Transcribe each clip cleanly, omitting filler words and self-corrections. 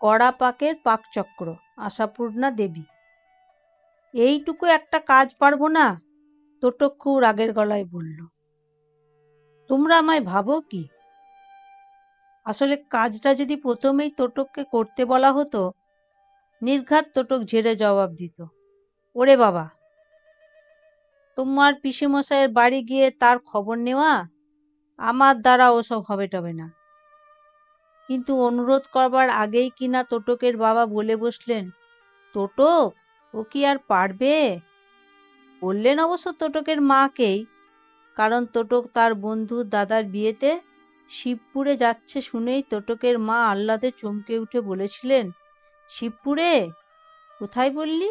কড়া পাকের পাকচক্র। আশাপূর্ণা দেবী। এইটুকু একটা কাজ পারবো না? তোটক খুব রাগের গলায় বলল। তোমরা আমায় ভাবো কি? আসলে কাজটা যদি প্রথমেই তোটককে করতে বলা হতো, নির্ঘাত তোটক ঝেড়ে জবাব দিত, ওরে বাবা, তোমার পিসেমশাইয়ের বাড়ি গিয়ে তার খবর নেওয়া? আমার দ্বারা ওসব হবে টবে না। কিন্তু অনুরোধ করবার আগেই কিনা তোটকের বাবা বলে বসলেন, তোটক, ও কি আর পারবে? বললেন অবশ্য তোটকের মাকেই, কারণ তোটক তার বন্ধুর দাদার বিয়েতে শিবপুরে যাচ্ছে শুনেই তোটকের মা আহ্লাদে চমকে উঠে বলেছিলেন, শিবপুরে? কোথায় বললি?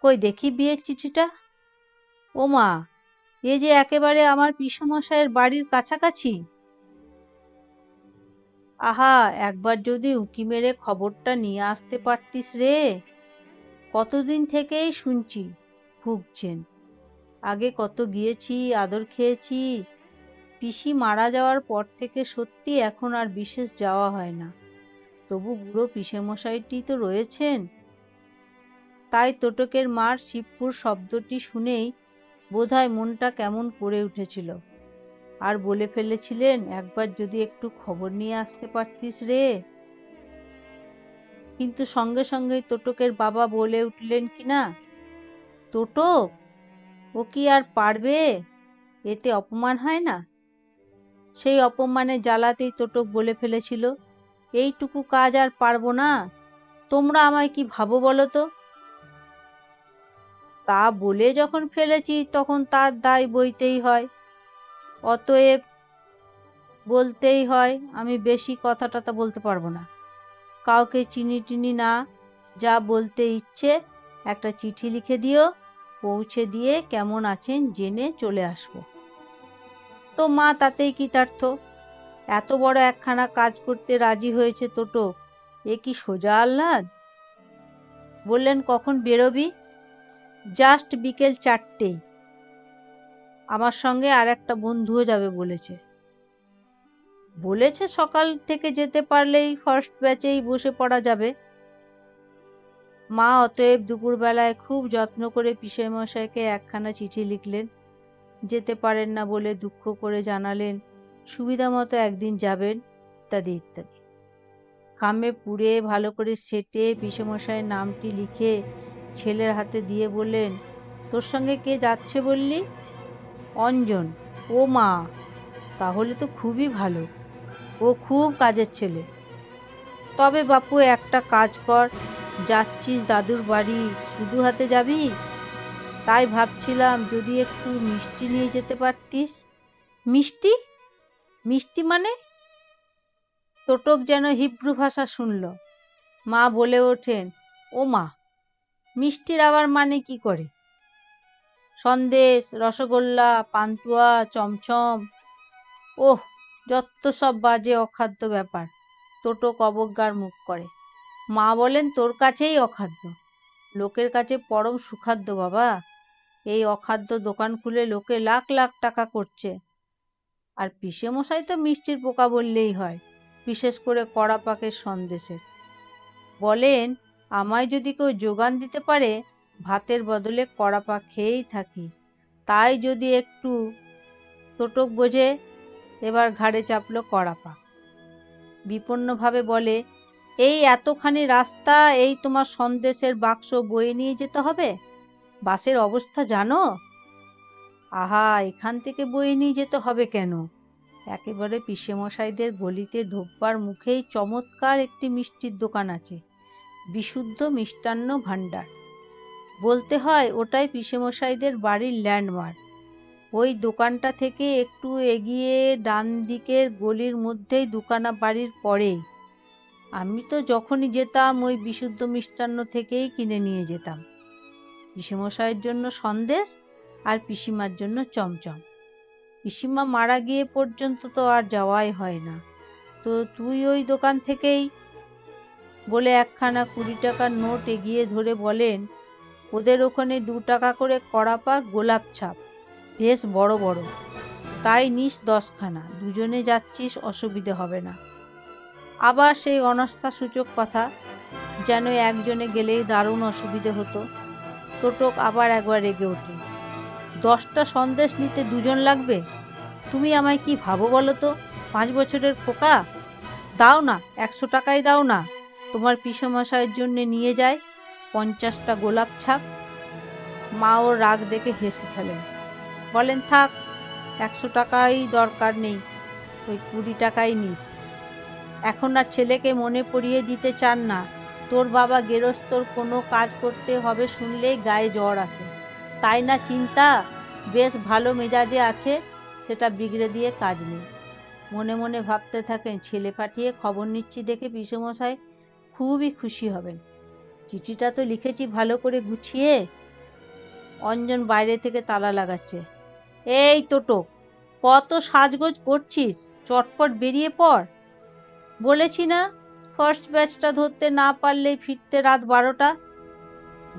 কই দেখি বিয়ের চিঠিটা। ও মা, এ যে একেবারে আমার পিসেমশাইয়ের বাড়ির কাছাকাছি। আহা, একবার যদি উঁকি মেরে খবরটা নিয়ে আসতে পারতিস রে। কতদিন থেকেই শুনছি ভুগছেন। আগে কত গিয়েছি, আদর খেয়েছি। পিসি মারা যাওয়ার পর থেকে সত্যি এখন আর বিশেষ যাওয়া হয় না। তবু বুড়ো পিসেমশাইটি তো রয়েছেন। তাই তোটকের মার শিবপুর শব্দটি শুনেই বোধহয় মনটা কেমন করে উঠেছিল, আর বলে ফেলেছিলেন, একবার যদি একটু খবর নিয়ে আসতে পারতিস রে। কিন্তু সঙ্গে সঙ্গেই তোটকের বাবা বলে উঠলেন কিনা, তোটক, ও কি আর পারবে? এতে অপমান হয় না? সেই অপমানের জ্বালাতেই তোটক বলে ফেলেছিল, এইটুকু কাজ আর পারবো না। তোমরা আমায় কি ভাবো বলো তো? তা বলে যখন ফেলেছি তখন তার দায় বইতেই হয়। অতএব বলতেই হয়, আমি বেশি কথা টথা বলতে পারবো না। কাউকে চিনি টিনি না, যা বলতে ইচ্ছে একটা চিঠি লিখে দিও, পৌঁছে দিয়ে কেমন আছেন জেনে চলে আসবো। তো মা তাতেই কৃতার্থ। এত বড় একখানা কাজ করতে রাজি হয়েছে তোটক, এ কি সোজা আহ্লাদ? বললেন, কখন বেরোবি? জাস্ট বিকেল 4টেই। আমার সঙ্গে আর একটা বন্ধুও যাবে বলেছে। বলেছে সকাল থেকে যেতে পারলেই ফার্স্ট ব্যাচেই বসে পড়া যাবে। মা অতএব দুপুরবেলায় খুব যত্ন করে পিসেমশাইকে একখানা চিঠি লিখলেন। যেতে পারেন না বলে দুঃখ করে জানালেন সুবিধা মতো একদিন যাবেন, ইত্যাদি ইত্যাদি। খামে পুড়ে ভালো করে সেটে পিসেমশাইয়ের নামটি লিখে ছেলের হাতে দিয়ে বললেন, তোর সঙ্গে কে যাচ্ছে বললি? অঞ্জন। ও মা, তাহলে তো খুবই ভালো। ও খুব কাজের ছেলে। তবে বাপু, একটা কাজ কর, যাচ্ছিস দাদুর বাড়ি, শুধু হাতে যাবি? তাই ভাবছিলাম যদি একটু মিষ্টি নিয়ে যেতে পারতিস। মিষ্টি? মিষ্টি মানে? তোটক যেন হিব্রু ভাষা শুনল। মা বলে ওঠেন, ও মা, মিষ্টির আবার মানে কি করে? সন্দেশ, রসগোল্লা, পান্তুয়া, চমচম। ওহ, যত সব বাজে অখাদ্য ব্যাপার। তোটক অবজ্ঞার মুখ করে। মা বলেন, তোর কাছেই অখাদ্য, লোকের কাছে পরম সুখাদ্য বাবা। এই অখাদ্য দোকান খুলে লোকে লাখ লাখ টাকা করছে। আর পিসেমশাই তো মিষ্টির পোকা বললেই হয়, বিশেষ করে কড়া পাকের সন্দেশের। বলেন, আমায় যদি কেউ যোগান দিতে পারে, ভাতের বদলে কড়া পাক খেয়েই থাকি। তাই যদি একটু। তোটক বোঝে এবার ঘাড়ে চাপলো কড়া পাক। বিপন্নভাবে বলে, এই এতখানি রাস্তা এই তোমার সন্দেশের বাক্স বয়ে নিয়ে যেতে হবে? বাসের অবস্থা জানো? আহা, এখান থেকে বয়ে নিয়ে যেতে হবে কেন? একেবারে পিসেমশাইদের গলিতে ঢোকবার মুখেই চমৎকার একটি মিষ্টির দোকান আছে, বিশুদ্ধ মিষ্টান্ন ভাণ্ডার। বলতে হয় ওটাই পিসেমশাইদের বাড়ির ল্যান্ডমার্ক। ওই দোকানটা থেকে একটু এগিয়ে ডান দিকের গলির মধ্যেই দুখানা বাড়ির পরেই। আমি তো যখনই যেতাম ওই বিশুদ্ধ মিষ্টান্ন থেকেই কিনে নিয়ে যেতাম। পিসেমশাইয়ের জন্য সন্দেশ আর পিসিমার জন্য চমচম। পিসিমা মারা গিয়ে পর্যন্ত তো আর যাওয়াই হয় না। তো তুই ওই দোকান থেকেই। বলে একখানা 20 টাকার নোট এগিয়ে ধরে বলেন, ওদের ওখানে 2 টাকা করে কড়া পাক, গোলাপ ছাপ, বেশ বড় বড়। তাই নিস 10খানা। দুজনে যাচ্ছিস, অসুবিধে হবে না। আবার সেই অনাস্থাসূচক কথা, যেন একজনে গেলেই দারুণ অসুবিধে হতো। টোটক আবার একবার রেগে ওঠে। 10টা সন্দেশ নিতে 2জন লাগবে? তুমি আমায় কি ভাবো বলো তো? 5 বছরের খোকা। দাও না, 100 টাকাই দাও না, তোমার পিসেমশাইয়ের জন্যে নিয়ে যায় 50টা গোলাপ ছাপ। মা ওর রাগ দেখে হেসে ফেলেন, বলেন, থাক, 100 টাকাই দরকার নেই, ওই 20 টাকাই নিস। এখন আর ছেলেকে মনে পড়িয়ে দিতে চান না। তোর বাবা গেরস্তর কোনো কাজ করতে হবে শুনলেই গায়ে জ্বর আসে। তাই না চিন্তা? বেশ ভালো মেজাজে আছে, সেটা বিগড়ে দিয়ে কাজ নেই। মনে মনে ভাবতে থাকেন, ছেলে পাঠিয়ে খবর নিচ্ছি দেখে পিসেমশাই খুবই খুশি হবেন। চিঠিটা তো লিখেছি ভালো করে গুছিয়ে। অঞ্জন বাইরে থেকে তালা লাগাচ্ছে। এই টোটো, কত সাজগোজ করছিস? চটপট বেরিয়ে পড়। বলেছি না, ফার্স্ট ব্যাচটা ধরতে না পারলেই ফিরতে রাত 12টা।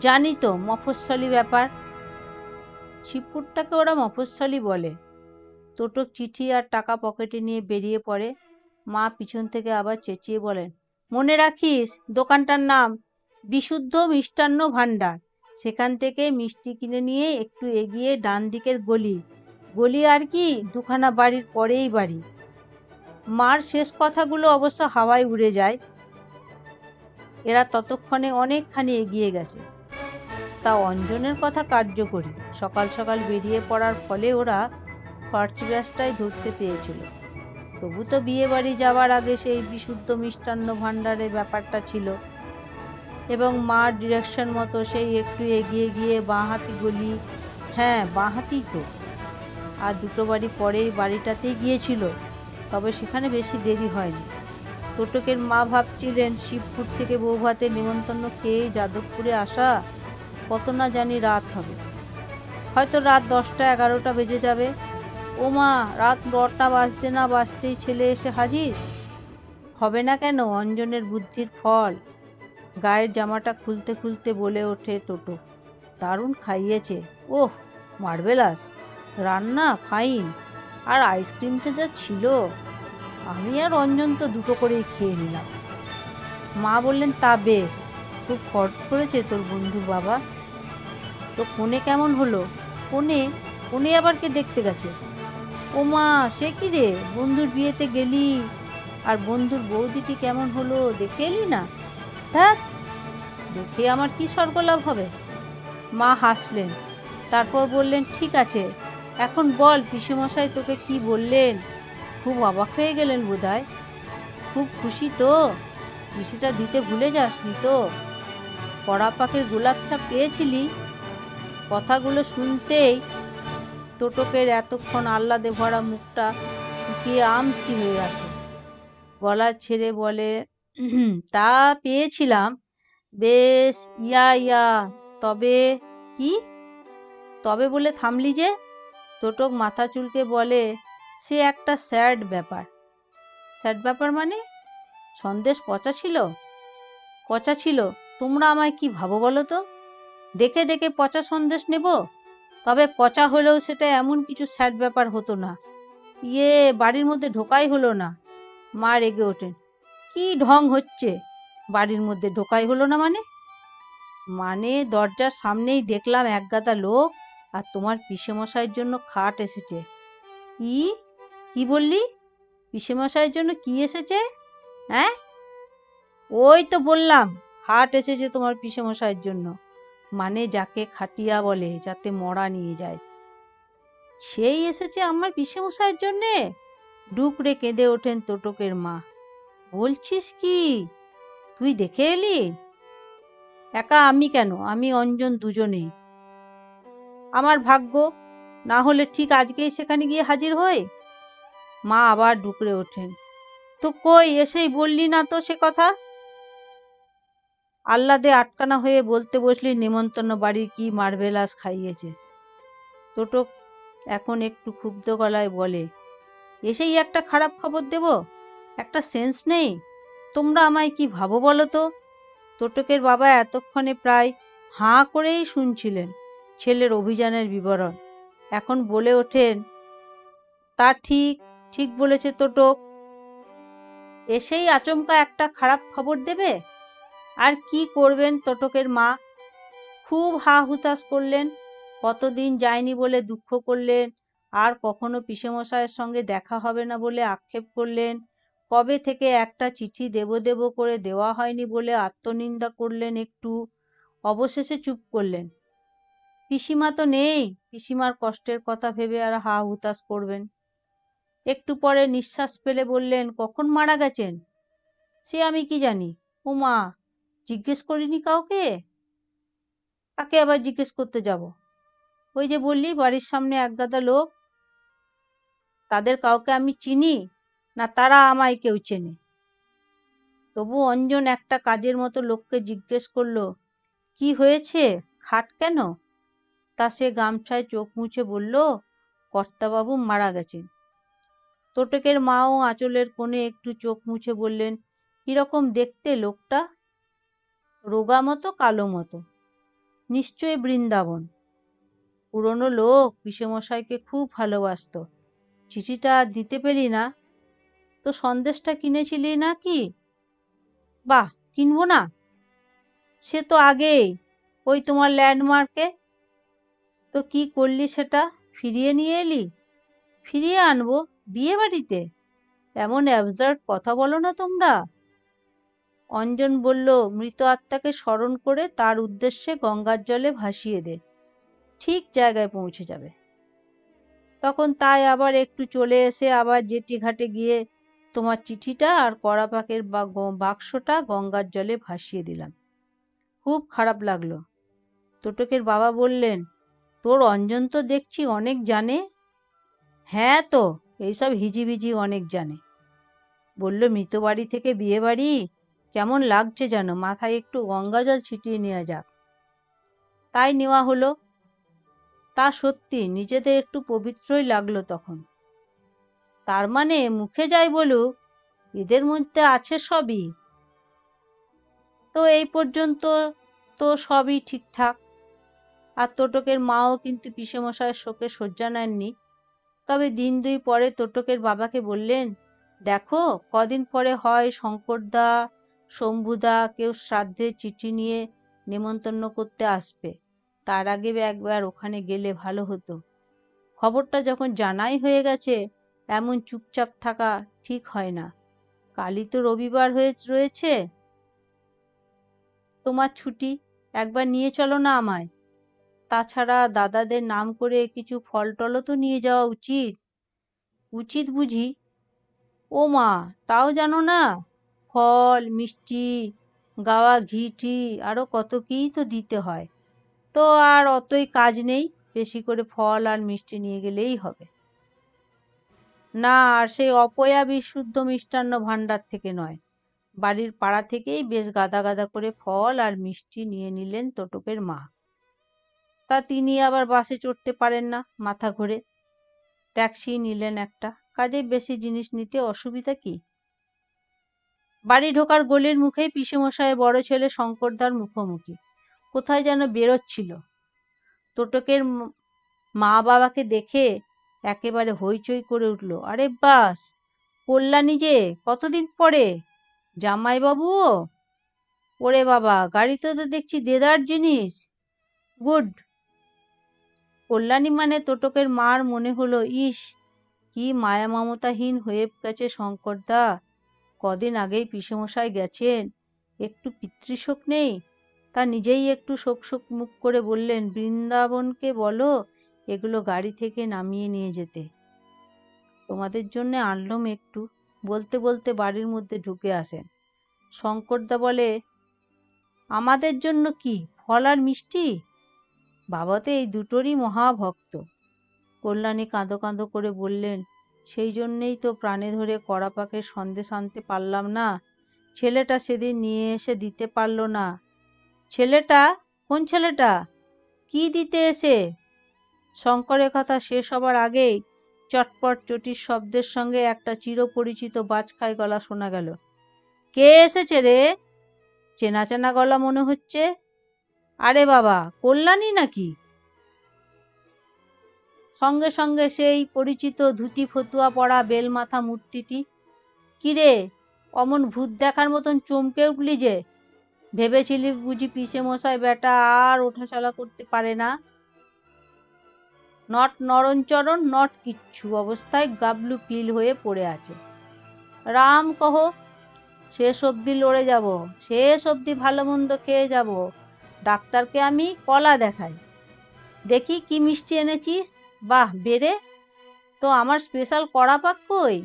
জানি তো, মফস্বলী ব্যাপার। শিবপুরটাকে ওরা মফস্বলী বলে। টোটক চিঠি আর টাকা পকেটে নিয়ে বেরিয়ে পড়ে। মা পিছন থেকে আবার চেঁচিয়ে বলেন, মনে রাখিস দোকানটার নাম বিশুদ্ধ মিষ্টান্ন ভাণ্ডার। সেখান থেকে মিষ্টি কিনে নিয়ে একটু এগিয়ে ডান দিকের গলি। গলি আর কি, 2খানা বাড়ির পরেই বাড়ি। মার শেষ কথাগুলো অবশ্য হাওয়ায় উড়ে যায়। এরা ততক্ষণে অনেকখানি এগিয়ে গেছে। তা অঞ্জনের কথা কার্যকরী। সকাল সকাল বেরিয়ে পড়ার ফলে ওরা ফার্স্ট ব্যাচটাই ধরতে পেয়েছিল। তবু তো বিয়ে বাড়ি যাওয়ার আগে সেই বিশুদ্ধ মিষ্টান্ন ভাণ্ডারের ব্যাপারটা ছিল। এবং মার ডিরেকশন মতো সেই একটু এগিয়ে গিয়ে বাঁহাতি গলি, হ্যাঁ বাঁহাতি তো, আর 2টো বাড়ি পরেই বাড়িটাতেই গিয়েছিল। তবে সেখানে বেশি দেরি হয়নি। টোটকের মা ভাবছিলেন, শিবপুর থেকে বৌভাতের নিমন্ত্রণ খেয়েই যাদবপুরে আসা, কত না জানি রাত হবে। হয়তো রাত 10টা 11টা বেজে যাবে। ও মা, রাত 9টা বাজতে না বাজতেই ছেলে এসে হাজির। হবে না কেন অঞ্জনের বুদ্ধির ফল। গায়ের জামাটা খুলতে খুলতে বলে ওঠে টোটো, দারুণ খাইয়েছে। ওহ, মার্ভেলাস, রান্না ফাইন, আর আইসক্রিমটা যা ছিল! আমি আর অঞ্জন তো 2টো করেই খেয়ে নিলাম। মা বললেন, তা বেশ, খুব ফট করেছে তোর বন্ধু বাবা। তো কোণে কেমন হলো? কোণে? কোণে আবার কে দেখতে গেছে? ও মা, সে কি রে, বন্ধুর বিয়েতে গেলি, আর বন্ধুর বৌদিটি কেমন হলো দেখে এলি না? হ্যাঁ, দেখে আমার কি স্বর্গলাভ হবে? মা হাসলেন, তারপর বললেন, ঠিক আছে, এখন বল পিসেমশাই তোকে কি বললেন? খুব অবাক হয়ে গেলেন বোধহয়। খুব খুশি তো? চিঠিটা দিতে ভুলে যাসনি তো? কড়া পাকের গোলাপ ছাপ পেয়েছিলি? কথাগুলো শুনতেই টোটকের এতক্ষণ আহ্লাদে ভরা মুখটা শুকিয়ে আমসি হয়ে আসে। গলা ছেড়ে বলে, তা পেয়েছিলাম, বেশ, ইয়া, তবে? কি তবে বলে থামলি যে? টোটক মাথা চুলকে বলে, সে একটা স্যাড ব্যাপার। স্যাড ব্যাপার মানে? সন্দেশ পচা ছিল? পচা ছিল? তোমরা আমায় কি ভাবো বলো তো? দেখে দেখে পচা সন্দেশ নেব? তবে পচা হলেও সেটা এমন কিছু স্যাড ব্যাপার হতো না। বাড়ির মধ্যে ঢোকাই হলো না। মা রেগে ওঠেন, কি ঢং হচ্ছে? বাড়ির মধ্যে ঢোকাই হলো না মানে? মানে দরজার সামনেই দেখলাম একগাদা লোক, আর তোমার পিসেমশাইয়ের জন্য খাট এসেছে। কি বললি? পিসেমশাইয়ের জন্য কি এসেছে? হ্যাঁ, ওই তো বললাম, খাট এসেছে তোমার পিসেমশাইয়ের জন্য। মানে যাকে খাটিয়া বলে, যাতে মরা নিয়ে যায়, সেই এসেছে আমার পিসেমশাইয়ের জন্যে? ডুকরে কেঁদে ওঠেন টোটকের মা। বলছিস কি? তুই দেখে এলি? একা আমি কেন, আমি অঞ্জন দুজনেই। আমার ভাগ্য, না হলে ঠিক আজকেই সেখানে গিয়ে হাজির হই। মা আবার ডুকরে ওঠেন, তো কই এসেই বললি না তো সে কথা? আহ্লাদে আটকানা হয়ে বলতে বসলি নেমন্তন্ন বাড়ির কি মার্ভেলাস খাইয়েছে। টোটক এখন একটু ক্ষুব্ধ গলায় বলে, এসেই একটা খারাপ খবর দেব? একটা সেন্স নেই? তোমরা আমায় কি ভাবো বলো তো? টোটকের বাবা এতক্ষণে প্রায় হাঁ করেই শুনছিলেন ছেলের অভিযানের বিবরণ। এখন বলে ওঠেন, তা ঠিক, ঠিক বলেছে টোটক। এসেই আচমকা একটা খারাপ খবর দেবে? আর কি করবেন তোটকের মা? খুব হা হুতাশ করলেন, কতদিন যায়নি বলে দুঃখ করলেন, আর কখনো পিসেমশায়ের সঙ্গে দেখা হবে না বলে আক্ষেপ করলেন, কবে থেকে একটা চিঠি দেব দেব করে দেওয়া হয়নি বলে আত্মনিন্দা করলেন একটু, অবশেষে চুপ করলেন। পিসিমা তো নেই, পিসিমার কষ্টের কথা ভেবে আর হা হুতাশ করবেন। একটু পরে নিঃশ্বাস ফেলে বললেন, কখন মারা গেছেন? সে আমি কি জানি। ও মা, জিজ্ঞেস করিনি কাউকে? কাকে আবার জিজ্ঞেস করতে যাব? ওই যে বললি বাড়ির সামনে একগাদা লোক, তাদের কাউকে আমি চিনি না তারা আমায় কেউ চেনে? তবু অঞ্জন একটা কাজের মতো লোককে জিজ্ঞেস করলো, কি হয়েছে, খাট কেন? তা সে গামছায় চোখ মুছে বলল, কর্তাবাবু মারা গেছেন। তোটকের মাও আঁচলের কোণে একটু চোখ মুছে বললেন, কিরকম দেখতে লোকটা? রোগা মতো, কালো মতো, নিশ্চয়ই বৃন্দাবন। পুরনো লোক, পিসেমশাইকে খুব ভালোবাসতো। চিঠিটা দিতে পেলি না? তো সন্দেশটা কিনেছিলি না কি? বাহ, কিনবো না? সে তো আগেই, ওই তোমার ল্যান্ডমার্কে। তো কি করলি সেটা? ফিরিয়ে নিয়ে এলি? ফিরিয়ে আনবো বিয়ে বাড়িতে? এমন অ্যাবসার্ড কথা বলো না তোমরা। অঞ্জন বলল, মৃত আত্মাকে স্মরণ করে তার উদ্দেশ্যে গঙ্গার জলে ভাসিয়ে দে, ঠিক জায়গায় পৌঁছে যাবে। তখন তাই আবার একটু চলে এসে আবার জেটি ঘাটে গিয়ে তোমার চিঠিটা আর কড়াপাকের বাক্সটা গঙ্গার জলে ভাসিয়ে দিলাম। খুব খারাপ লাগলো। তোটকের বাবা বললেন, তোর অঞ্জন তো দেখছি অনেক জানে। হ্যাঁ তো, এইসব হিজিবিজি অনেক জানে। বলল, মৃত বাড়ি থেকে বিয়ে বাড়ি কেমন লাগছে যেন, মাথায় একটু গঙ্গা জল ছিটিয়ে নেওয়া যাক। তাই নেওয়া হলো। তা সত্যি নিজেদের একটু পবিত্রই লাগলো তখন। তার মানে মুখে যাই বলুক, এদের মধ্যে আছে সবই। তো এই পর্যন্ত তো সবই ঠিকঠাক। আর তোটকের মাও কিন্তু পিসেমশায়ের শোকে শয্যা নেননি। তবে দিন দুই পরে তোটকের বাবাকে বললেন, দেখো কদিন পরে হয় শঙ্করদা, শম্ভুদা কেউ শ্রাদ্ধের চিঠি নিয়ে নেমন্তন্ন করতে আসবে। তার আগে একবার ওখানে গেলে ভালো হতো। খবরটা যখন জানাই হয়ে গেছে, এমন চুপচাপ থাকা ঠিক হয় না। কালই তো রবিবার রয়েছে, তোমার ছুটি, একবার নিয়ে চলো না আমায়। তাছাড়া দাদাদের নাম করে কিছু ফল টলও তো নিয়ে যাওয়া উচিত। উচিত বুঝি? ও মা, তাও জানো না? ফল, মিষ্টি, গাওয়া ঘি আরো কত কী তো দিতে হয়। তো আর অতই কাজ নেই, বেশি করে ফল আর মিষ্টি নিয়ে গেলেই হবে। না, আর সেই অপয়া বিশুদ্ধ মিষ্টান্ন ভাণ্ডার থেকে নয়, বাড়ির পাড়া থেকেই বেশ গাদা গাদা করে ফল আর মিষ্টি নিয়ে নিলেন তোটকের মা। তা তিনি আবার বাসে চড়তে পারেন না, মাথা ঘোরে। ট্যাক্সি নিলেন একটা, কাজেই বেশি জিনিস নিতে অসুবিধা কি। বাড়ি ঢোকার গলির মুখেই পিসেমশায়ের বড় ছেলে শঙ্করদার মুখোমুখি। কোথায় যেন বেরোচ্ছিল। তোটকের মা বাবাকে দেখে একেবারে হইচই করে উঠল, আরে বাস, কল্যাণী যে, কতদিন পরে! জামাইবাবুও! ওরে বাবা, গাড়িতে তো দেখছি দেদার জিনিস। গুড। কল্যাণী মানে তোটকের মার মনে হলো, ইস, কি মায়া মমতাহীন হয়ে গেছে শঙ্করদা। কদিন আগেই পিসেমশাই গেছেন, একটু পিতৃশোক নেই? তা নিজেই একটু শোক শোক মুখ করে বললেন, বৃন্দাবনকে বলো এগুলো গাড়ি থেকে নামিয়ে নিয়ে যেতে। তোমাদের জন্যে আনলুম একটু। বলতে বলতে বাড়ির মধ্যে ঢুকে আসেন। শঙ্করদা বলে, আমাদের জন্য কি, ফল আর মিষ্টি? বাবা তো এই দুটোরই মহাভক্ত। কল্যাণী কাঁদো কাঁদো করে বললেন, সেই জন্যেই তো প্রাণে ধরে কড়াপাকের সন্দেশ আনতে পারলাম না। ছেলেটা সেদিন নিয়ে এসে দিতে পারল না। ছেলেটা? কোন ছেলেটা? কি দিতে এসে? শঙ্করের কথা শেষ হবার আগেই চটপট চটির শব্দের সঙ্গে একটা চিরপরিচিত বাজখাই গলা শোনা গেল। কে এসেছে রে? চেনা চেনা গলা মনে হচ্ছে। আরে বাবা, কল্যাণী নাকি? সঙ্গে সঙ্গে সেই পরিচিত ধুতি ফতুয়া পরা বেলমাথা মূর্তিটি। কিরে, অমন ভূত দেখার মতন চমকে উঠলি যে? ভেবেছিলি বুঝি পিসে মশাই বেটা আর ওঠাচলা করতে পারে না? নট নরণচরণ নট কিচ্ছু অবস্থায় গাবলু পিল হয়ে পড়ে আছে। রাম কহ, শেষ অবধি লড়ে যাব, শেষ অবধি ভালো মন্দ খেয়ে যাব। ডাক্তারকে আমি কলা দেখাই। দেখি কি মিষ্টি এনেছিস। বাহ বেরে, তো আমার স্পেশাল কড়া পাক কই?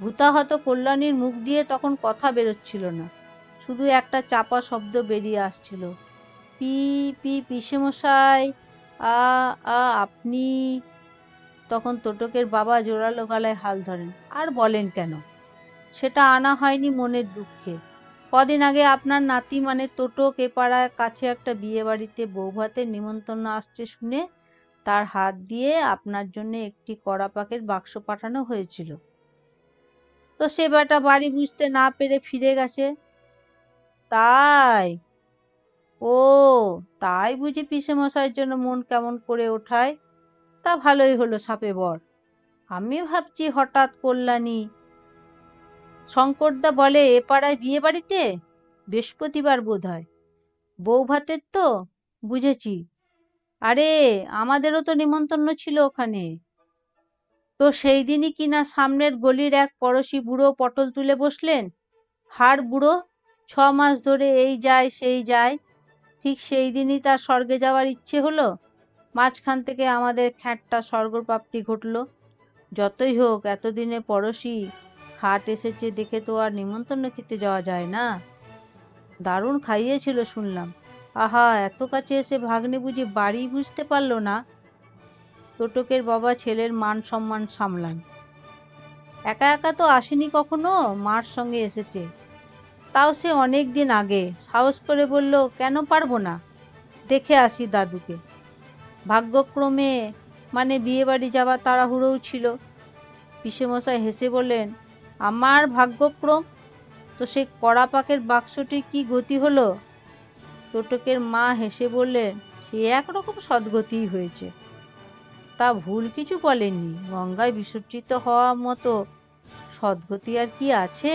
ভূতাহত কল্যাণীর মুখ দিয়ে তখন কথা বেরোচ্ছিল না, শুধু একটা চাপা শব্দ বেরিয়ে আসছিল। পি পি পিসেমশাই, আ আ আপনি। তখন তোটকের বাবা জোরালো গলায় হাল ধরেন। আর বলেন কেন? সেটা আনা হয়নি মনের দুঃখে। কদিন আগে আপনার নাতি মানে তোটক এ পাড়ার কাছে একটা বিয়ে বাড়িতে বৌভাতের নিমন্ত্রণ আসছে শুনে তার হাত দিয়ে আপনার জন্য একটি কড়া পাকের বাক্স পাঠানো হয়েছিল। তো সে বেটা বাড়ি বুঝতে না পেরে ফিরে গেছে। তাই? ও, তাই বুঝি পিসেমশাইয়ের জন্য মন কেমন করে ওঠায়? তা ভালোই হলো সাপে বর। আমি ভাবছি হঠাৎ কল্যাণী। শঙ্করদা বলে এ পাড়ায় বিয়ে বাড়িতে? বৃহস্পতিবার বোধ হয়। বৌভাতের তো? বুঝেছি। আরে আমাদেরও তো নিমন্ত্রণ ছিল ওখানে। তো সেই দিনই কিনা সামনের গলির এক পড়শি বুড়ো পটল তুলে বসলেন। হাড় বুড়ো, 6 মাস ধরে এই যায় সেই যায়। ঠিক সেই দিনই তার স্বর্গে যাওয়ার ইচ্ছে হলো। মাঝখান থেকে আমাদের খ্যাঁটটা স্বর্গপ্রাপ্তি ঘটল। যতই হোক এতদিনে পড়শি খাট এসেছে দেখে তো আর নিমন্ত্রণ খেতে যাওয়া যায় না। দারুণ খাইয়েছিল শুনলাম। আহা, এত কাছে এসে ভাগ্নে বুঝি বাড়ি বুঝতে পারল না? তোটকের বাবা ছেলের মান সম্মান সামলান। একা একা তো আসেনি কখনো, মার সঙ্গে এসেছে। তাও সে অনেক দিন আগে। সাহস করে বলল, কেন পারবো না, দেখে আসি দাদুকে। ভাগ্যক্রমে মানে বিয়েবাড়ি যাওয়ার তাড়াহুড়োও ছিল। পিসেমশাই হেসে বললেন, আমার ভাগ্যক্রম? তো সেই কড়া পাকের বাক্সটির কি গতি হলো? তোটকের মা হেসে বললেন, সে একরকম সদ্গতিই হয়েছে। তা ভুল কিছু বলেননি, গঙ্গায় বিসর্জিত হওয়া মতো সদ্গতি আর কি আছে?